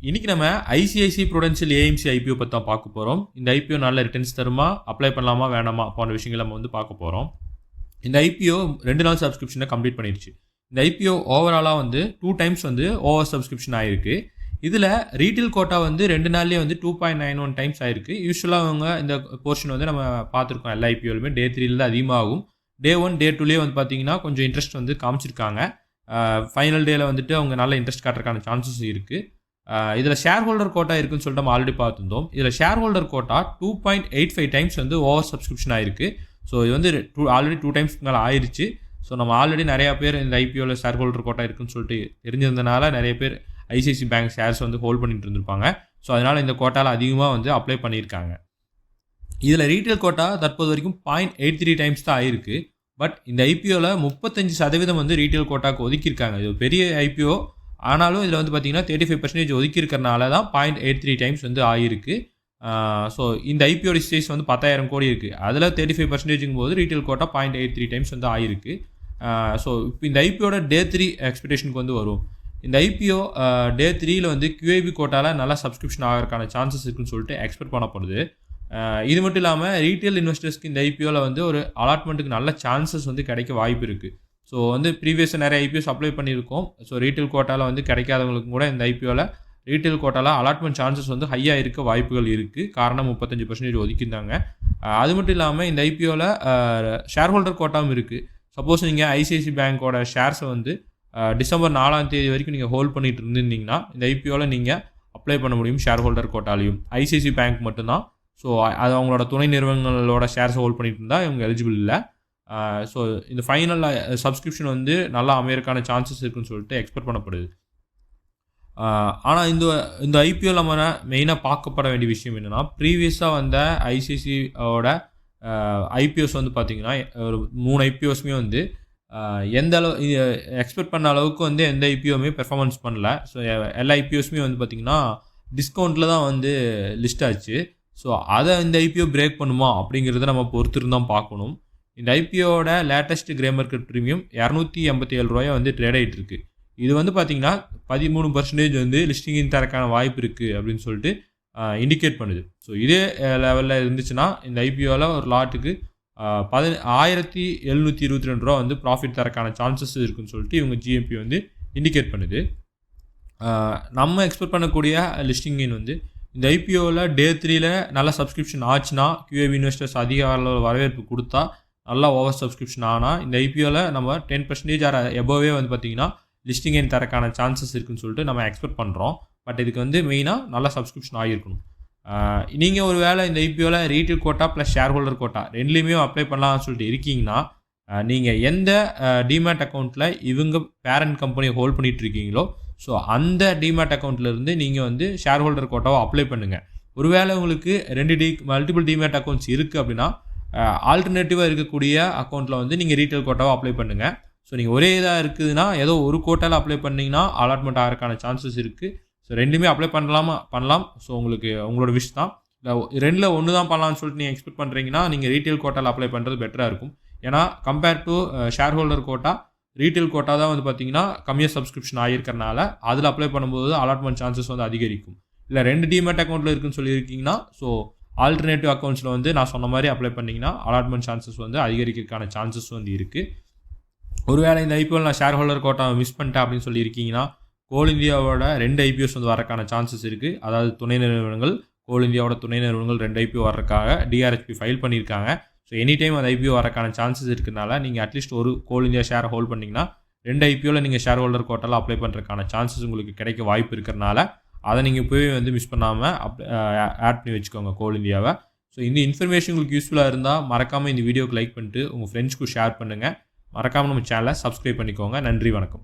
இன்னைக்கு நம்ம ICICI Prudential AMC IPO பற்றி தான் பார்க்க போகிறோம். இந்த ஐபிஓ நல்ல ரிட்டர்ன்ஸ் தருமா, அப்ளை பண்ணலாமா வேணாமா போன்ற விஷயங்களை நம்ம வந்து பார்க்க போகிறோம். இந்த ஐபிஓ 2 நாள் சப்ஸ்கிரிப்ஷனை கம்ப்ளீட் பண்ணிடுச்சு. இந்த ஐபிஓ ஓவராலாக வந்து 2 டைம்ஸ் வந்து ஓவர் சப்ஸ்கிரிப்ஷன் ஆயிருக்கு. இதில் ரீட்டைல் கோட்டா வந்து 2 நாள்லேயே வந்து 2.91 டைம்ஸ் ஆயிருக்கு. யூஸ்வலாக அவங்க இந்த போர்ஷன் வந்து நம்ம பார்த்துருக்கோம். எல்லா ஐபிஓலுமே டே 3 தான் அதிகமாகும். டே 1 டே 2லேயே வந்து பார்த்தீங்கன்னா கொஞ்சம் இன்ட்ரெஸ்ட் வந்து காமிச்சிருக்காங்க. ஃபைனல் டேயில் வந்துட்டு அவங்க நல்ல இன்ட்ரெஸ்ட் காட்டுறதுக்கான சான்சஸ் இருக்குது. இதில் ஷேர் ஹோல்டர் கோட்டா இருக்குன்னு சொல்லிட்டு நம்ம ஆல்ரெடி பார்த்துருந்தோம். இதில் ஷேர் ஹோல்டர் கோட்டா 2.85 டைம்ஸ் வந்து ஓவர் சப்ஸ்கிரிப்ஷன் ஆயிருக்கு. ஸோ இது வந்து ஆல்ரெடி 2 டைம்ஸ்க்கு மேலே ஆயிடுச்சு. ஸோ நம்ம ஆல்ரெடி நிறையா பேர் இந்த ஐபிஓவில் ஷேர் ஹோல்டர் கோட்டா இருக்குன்னு சொல்லிட்டு தெரிஞ்சிருந்தனால நிறைய பேர் ஐசிஐசி பேங்க் ஷேர்ஸ் வந்து ஹோல்ட் பண்ணிட்டு இருந்திருப்பாங்க. ஸோ அதனால் இந்த கோட்டாவில் அதிகமாக வந்து அப்ளை பண்ணியிருக்காங்க. இதில் ரீட்டைல் கோட்டா தற்போது வரைக்கும் 0.83 டைம்ஸ் தான் ஆயிருக்கு. பட் இந்த ஐபிஓவில் 35% வந்து ரீட்டைல் கோட்டாக்கு ஒதுக்கியிருக்காங்க. இது பெரிய ஐபிஓ. ஆனாலும் இதில் வந்து பார்த்தீங்கன்னா 35% ஒதுக்கியிருக்கிறனால தான் 0.83 டைம்ஸ் வந்து ஆகிருக்கு. ஸோ இந்த ஐபிஓ சைஸ் வந்து 10,000 கோடி இருக்குது. அதில் 35% போது ரீட்டைல் கோட்டா 0.83 டைம்ஸ் வந்து ஆகிருக்கு. ஸோ இப்போ இந்த ஐபிஓட டே 3 எக்ஸ்பெக்டேஷனுக்கு வந்து வரும். இந்த ஐபிஓ டே 3ல் வந்து QIB கோட்டாவில் நல்லா சப்ஸ்கிரிப்ஷன் ஆகிறதுக்கான சான்சஸ் இருக்குன்னு சொல்லிட்டு எக்ஸ்பெக்ட் பண்ணப்படுது. இது மட்டும் இல்லாமல் ரீட்டைல் இன்வெஸ்டர்ஸ்க்கு இந்த ஐபிஓவில் வந்து ஒரு அலாட்மெண்ட்டுக்கு நல்ல சான்சஸ் வந்து கிடைக்க வாய்ப்பு இருக்குது. ஸோ வந்து ப்ரீவியஸாக நிறைய ஐபிஓஸ் அப்ளை பண்ணியிருக்கோம். ஸோ ரீட்டைல் கோட்டாவில் வந்து கிடைக்காதவங்களுக்கும் கூட இந்த ஐபிஓவில் ரீட்டைல் கோட்டாவில் அலாட்மெண்ட் சான்சஸ் வந்து ஹையாக இருக்க வாய்ப்புகள் இருக்குது. காரணம் 35% ஒதுக்கியிருந்தாங்க. அது மட்டும் இல்லாமல் இந்த ஐபிஓவில் ஷேர் ஹோல்டர் கோட்டாவும் இருக்குது. சப்போஸ் நீங்கள் ஐசிஐசி பேங்க்கோட ஷேர்ஸை வந்து டிசம்பர் 4ஆம் தேதி வரைக்கும் நீங்கள் ஹோல்ட் பண்ணிட்டு இருந்திருந்தீங்கன்னா இந்த ஐபிஓவில் நீங்கள் அப்ளை பண்ண முடியும். ஷேர் ஹோல்டர் கோட்டாலையும் ஐசிஐசி பேங்க் மட்டும்தான். ஸோ அது அவங்களோட துணை நிறுவனங்களோட ஷேர்ஸை ஹோல்ட் பண்ணிட்டு இருந்தால் இவங்க எலிஜிபிள் இல்லை. ஸோ இந்த ஃபைனல் சப்ஸ்கிரிப்ஷன் வந்து நல்லா அமையறதுக்கான சான்சஸ் இருக்குன்னு சொல்லிட்டு எக்ஸ்பெக்ட் பண்ணப்படுது. ஆனால் இந்த ஐபிஓ நம்ம மெயினாக பார்க்கப்பட வேண்டிய விஷயம் என்னென்னா, ப்ரீவியஸாக வந்த ஐசிஐசியோட ஐபிஓஸ் வந்து பார்த்திங்கன்னா ஒரு 3 ஐபிஓஸுமே வந்து எந்த அளவு எக்ஸ்பெக்ட் பண்ண அளவுக்கு வந்து எந்த ஐபிஓமே பெர்ஃபார்மன்ஸ் பண்ணல. ஸோ எல்லா ஐபிஓஸுமே வந்து பார்த்திங்கன்னா டிஸ்கவுண்ட்டில் தான் வந்து லிஸ்ட் ஆச்சு. ஸோ அதை இந்த ஐபிஓ பிரேக் பண்ணுமா அப்படிங்கிறத நம்ம பொறுத்திருந்தான் பார்க்கணும். இந்த ஐபிஓட லேட்டஸ்ட் கிரே மார்க்கெட் ப்ரீமியம் 287 ரூபாய் வந்து ட்ரேட் ஆகிட்டு இருக்கு. இது வந்து பார்த்தீங்கன்னா 13% வந்து லிஸ்டிங்கின் தரக்கான வாய்ப்பு இருக்குது அப்படின்னு சொல்லிட்டு இண்டிகேட் பண்ணுது. ஸோ இதே லெவலில் இருந்துச்சுன்னா இந்த ஐபிஓவில் ஒரு லாட்டுக்கு 1722 ரூபா வந்து ப்ராஃபிட் தரக்கான சான்சஸ் இருக்குன்னு சொல்லிட்டு இவங்க ஜிஎம்பி வந்து இண்டிகேட் பண்ணுது. நம்ம எக்ஸ்பெக்ட் பண்ணக்கூடிய லிஸ்டிங் வந்து இந்த ஐபிஓவில் டே 3ல் நல்ல சப்ஸ்கிரிப்ஷன் ஆச்சுன்னா, QIB இன்வெஸ்டர்ஸ் அதிக அளவில் வரவேற்பு கொடுத்தா, நல்லா ஓவர் சப்ஸ்கிரிப்ஷன் ஆனால் இந்த ஐபிஓவில் நம்ம 10% ஆர் எபோவே வந்து பார்த்திங்கன்னா லிஸ்டிங் எண் தரக்கான சான்சஸ் இருக்குன்னு சொல்லிட்டு நம்ம எக்ஸ்பெக்ட் பண்ணுறோம். பட் இதுக்கு வந்து மெயினாக நல்லா சப்ஸ்கிரிப்ஷன் ஆகியிருக்கணும். நீங்கள் ஒரு வேளை இந்த ஐபிஓவில் retail quota plus share holder quota ரெண்டுலேயுமே அப்ளை பண்ணலாம்னு சொல்லிட்டு இருக்கீங்கன்னா, நீங்கள் எந்த டிமேட் அக்கௌண்ட்டில் இவங்க பேரண்ட் கம்பெனியை ஹோல்ட் பண்ணிகிட்டு இருக்கீங்களோ ஸோ அந்த டிமேட் அக்கௌண்ட்லேருந்து நீங்கள் வந்து ஷேர் ஹோல்டர் கோட்டாவை அப்ளை பண்ணுங்கள். ஒருவேளை உங்களுக்கு மல்டிபிள் டிமேட் அக்கௌண்ட்ஸ் இருக்குது அப்படின்னா ஆல்டர்னேட்டிவாக இருக்கக்கூடிய அக்கௌண்ட்டில் வந்து நீங்கள் ரீட்டைல் கோட்டாவை அப்ளை பண்ணுங்கள். ஸோ நீங்கள் ஒரே இதாக இருக்குதுன்னா ஏதோ ஒரு கோட்டாவில் அப்ளை பண்ணிங்கன்னா அலாட்மெண்ட் ஆகிறதுக்கான சான்சஸ் இருக்குது. ஸோ ரெண்டுமே அப்ளை பண்ணலாம். ஸோ உங்களோட விஷ் தான். இல்லை 2ல் 1 தான் பண்ணலாம்னு சொல்லிட்டு நீங்கள் எக்ஸ்பெக்ட் பண்ணுறீங்கன்னா நீங்கள் ரீட்டைல் கோட்டாவில் அப்ளை பண்ணுறது பெட்டராக இருக்கும். ஏன்னா compare to share holder quota, retail quota தான் வந்து பார்த்தீங்கன்னா கம்மியாக சப்ஸ்கிரிப்ஷன் ஆகியிருக்கறனால அதில் அப்ளை பண்ணும்போது அலாட்மெண்ட் சான்சஸ் வந்து அதிகரிக்கும். இல்லை 2 டிமேட் அக்கௌண்ட்டில் இருக்குன்னு சொல்லியிருக்கீங்கன்னா ஸோ ஆல்டர்னேட்டிவ் அக்கௌண்ட்ஸில் வந்து நான் சொன்ன மாதிரி அப்ளை பண்ணிங்கன்னா அலாட்மெண்ட் சான்சஸ் வந்து அதிகரிக்கிறதுக்கான சான்சஸ் வந்து இருக்குது. ஒருவேளை இந்த ஐபிஓவில் நான் ஷேர் ஹோல்டர் கோட்டாவை மிஸ் பண்ணிட்டேன் அப்படின்னு சொல்லியிருக்கீங்கன்னா, கோல் இந்தியாவோட 2 ஐபிஓஸ் வந்து வரக்கான சான்சஸ் இருக்குது. அதாவது துணை நிறுவனங்கள், கோல் இந்தியாவோட துணை நிறுவனங்கள் 2 ஐபிஓ வர்றதுக்காக DRHP ஃபைல் பண்ணியிருக்காங்க. ஸோ எனி டைம் அந்த ஐபிஓ வரக்கான சான்சஸ் இருக்கிறதுனால நீங்கள் அட்லீஸ்ட் ஒரு கோல் இந்தியா ஷேரை ஹோல்ட் பண்ணிங்கன்னா 2 ஐபிஓவில் நீங்கள் ஷேர் ஹோல்டர் கோட்டாவில் அப்ளை பண்ணுறதுக்கான சான்சஸ் உங்களுக்கு கிடைக்க வாய்ப்பு இருக்கிறனால அதை நீங்கள் போய் வந்து மிஸ் பண்ணாமல் ஆட் பண்ணி வச்சுக்கோங்க கோல் இந்தியாவை. ஸோ இந்த இன்ஃபர்மேஷன் உங்களுக்கு யூஸ்ஃபுல்லாக இருந்தால் மறக்காமல் இந்த வீடியோக்கு லைக் பண்ணிட்டு உங்கள் ஃப்ரெண்ட்ஸ்க்கு ஷேர் பண்ணுங்கள். மறக்காமல் நம்ம சேனலை சப்ஸ்கிரைப் பண்ணிக்கோங்க. நன்றி, வணக்கம்.